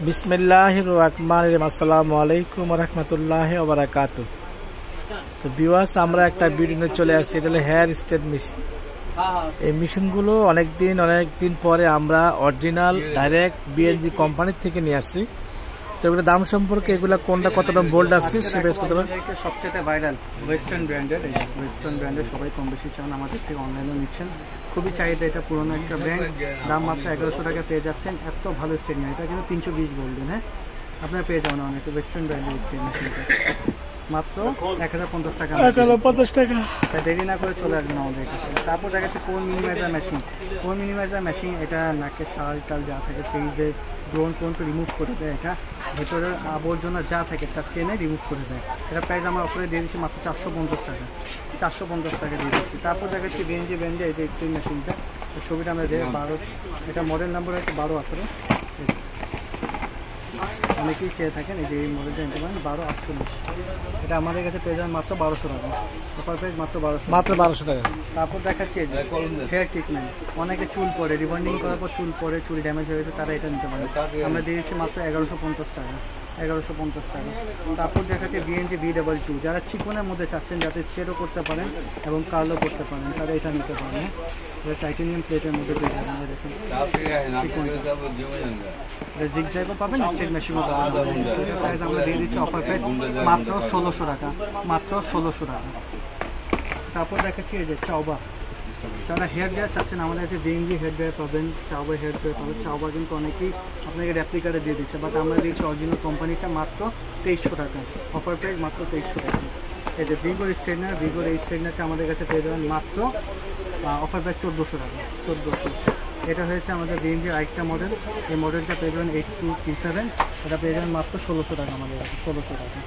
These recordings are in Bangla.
বিসমিল্লাহির রহমানির রহিম। আসসালামু আলাইকুম ওয়া রাহমাতুল্লাহি ওয়া বারাকাতুহু। তো ভিউয়ার্স, আমরা একটা ভিডিও নিয়ে চলে আসছি। এটা হলো হেয়ার স্ট্রেট মেশিন। এই মেশিনগুলো অনেক দিন পরে আমরা অরিজিনাল ডাইরেক্ট বিএনজি কোম্পানির থেকে নিয়ে আসছি। তো এগুলো দাম সম্পর্কে, এগুলো কোনটা কতটা বোল্ড আছে সে বেশ কত সবচেয়ে ভাইরাল ওয়েস্টার্ন ব্র্যান্ডের, ওয়েস্টার্ন ব্র্যান্ডের সবাই কম বেশি চান, আমাদের থেকে অনলাইনে নিচ্ছেন। খুবই চাহিদা, এটা পুরোনো একটা ব্র্যান্ড। দাম মাত্র 1100 টাকা পেয়ে যাচ্ছেন। এত ভালো স্টেট নেই, এটা কিন্তু 320 বলবেন। হ্যাঁ, আপনারা পেয়ে যাবেন অনেক ওয়েস্টার্ন ব্র্যান্ডের স্টেট মেশিনটা মাত্র 1050 টাকা। 1050 টাকা। দেরি না করে চলে আসবেন আমাদের কাছে। তারপর দেখা যাচ্ছে কোন মিনিমাইজার মেশিন। কোন মিনিমাইজার মেশিন এটা নাকের শাল টাল যা থাকে ফেজে ব্রোন টোনকে রিমুভ করে দেয়। এটা ভেতরের আবর্জনা যা থাকে তার টেনে রিমুভ করে দেয়। এটা প্রাইস আমরা অফারে দিয়ে দিচ্ছি মাত্র 450 টাকা। 450 টাকা দিয়ে দিচ্ছি। তারপর দেখা যাচ্ছে বিএনজি ব্র্যান্ডে এই যে স্টিল মেশিনটা, ছবিটা আমরা যে 12, এটা মডেল নাম্বার হচ্ছে 1218। অনেকেই চেয়ে থাকেন এই যে এই মডেলটা নিতে পারেন 1248। এটা আমাদের কাছে পেয়ে যাবেন মাত্র 1200 টাকা। অফার প্রাইস মাত্র 1200 টাকা। তারপর দেখাচ্ছি হেয়ার ট্রিটমেন্ট। অনেকে চুল পরে, রিবন্ডিং করার পর চুল পরে, চুল ড্যামেজ হয়ে গেছে, তারা এটা নিতে পারে। আমরা দিয়ে দিচ্ছি মাত্র 1150 টাকা। 1150 টাকা। তারপর দেখাচ্ছে বিএনজি B22। যারা চিকনের মধ্যে চাচ্ছেন, যাতে স্ট্রেটও করতে পারেন এবং কার্লও করতে পারেন, তারা এটা নিতে পারেন। এটা টাইটেনিয়াম প্লেটের মধ্যে পেয়ে যাবেন। দেখুন জিগজ্যাগও পাবেন, স্ট্রেট মেশিনও পাবেন। প্রাইস আমরা দিয়ে দিচ্ছি অফার প্রাইস মাত্র 1600 টাকা। মাত্র 1600 টাকা। তারপর দেখাচ্ছি এই যে চাওবা। যারা হেয়ার ড্রায়ার চাচ্ছেন, আমাদের কাছে বিএনজি হেয়ার ড্রায়ার পাবেন, চাওবা হেয়ার ড্রায়ার পাবেন। চাওবা কিন্তু অনেকেই আপনাকে রেপ্লিকারে দিয়ে দিচ্ছে, বাট আমরা দিচ্ছি অরিজিনাল কোম্পানিটা মাত্র 2300 টাকা। অফার প্রাইস মাত্র 2300 টাকা। এই যে ভিগোর স্ট্রেটনার, ভিগোর এই স্ট্রেটনারটা আমাদের কাছে পেয়ে যাবেন মাত্র অফার প্রাইস 1400 টাকা। 1400। এটা হয়েছে আমাদের বিএনজির আরেকটা মডেল। এই মডেলটা পেয়ে যাবেন 8237। এটা পেয়ে যাবেন মাত্র 1600 টাকা আমাদের কাছে। 1600 টাকা।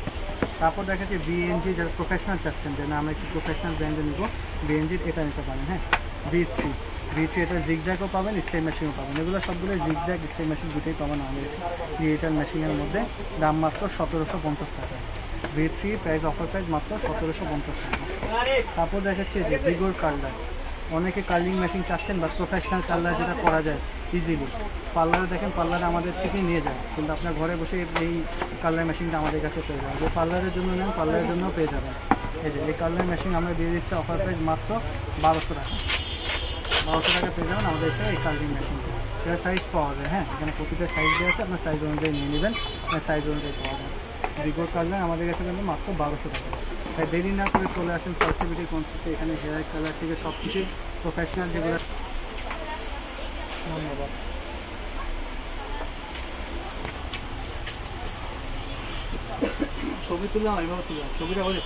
তারপর দেখা যাচ্ছে বিএনজি যারা প্রফেশনাল চাচ্ছেন, যে না আমরা একটু প্রফেশনাল ব্র্যান্ডে নিব, বিএনজির এটা নিতে পারেন। হ্যাঁ, V3 এটা জিগজ্যাগও পাবেন, স্টেপ মেশিনও পাবেন। এগুলো সবগুলো জিগজ্যাগ স্টেপ মেশিন দুটোই পাবেন আমাদের ডিজিটাল মেশিনের মধ্যে। দাম মাত্র 1750 টাকা। V3 প্রাইস অফার প্রাইস মাত্র 1750 টাকা। তারপর দেখাচ্ছি যে ভিগোর কার্লার। অনেকে কার্লিং মেশিন চাচ্ছেন বা প্রফেশনাল কার্লার যেটা করা যায় ইজিলি, পার্লারে দেখেন, পার্লারে আমাদের থেকে নিয়ে যায়, কিন্তু আপনার ঘরে বসে এই কার্লার মেশিনটা আমাদের কাছে পেয়ে যাবেন। যে পার্লারের জন্য নেন, পার্লারের জন্যও পেয়ে যাবেন। এই যে এই কার্লার মেশিন আমরা দিয়ে দিচ্ছি অফার প্রাইস মাত্র 1200 টাকা। 1200 টাকা পেয়ে যাবেন আমাদের এখানে এই কার্লিং মেশিনটা। এটা সাইজ পাওয়া যায়। হ্যাঁ, এখানে প্রতিটা সাইজ দেওয়া আছে, আপনার সাইজ অনুযায়ী নিয়ে নেবেন, আপনার সাইজ অনুযায়ী পাওয়া যায়। ভিগোর কার্লার আমাদের কাছে কিন্তু মাত্র 1200 টাকা। তাই দেরি না করে চলে আসেন ফ্লেক্সিবিলিটি কনসেপ্টে। এখানে হেয়ার কালার থেকে সব কিছু প্রফেশনাল যেগুলো। ধন্যবাদ। ছবি তুললাম, এইভাবে তুললাম ছবিটা, বলে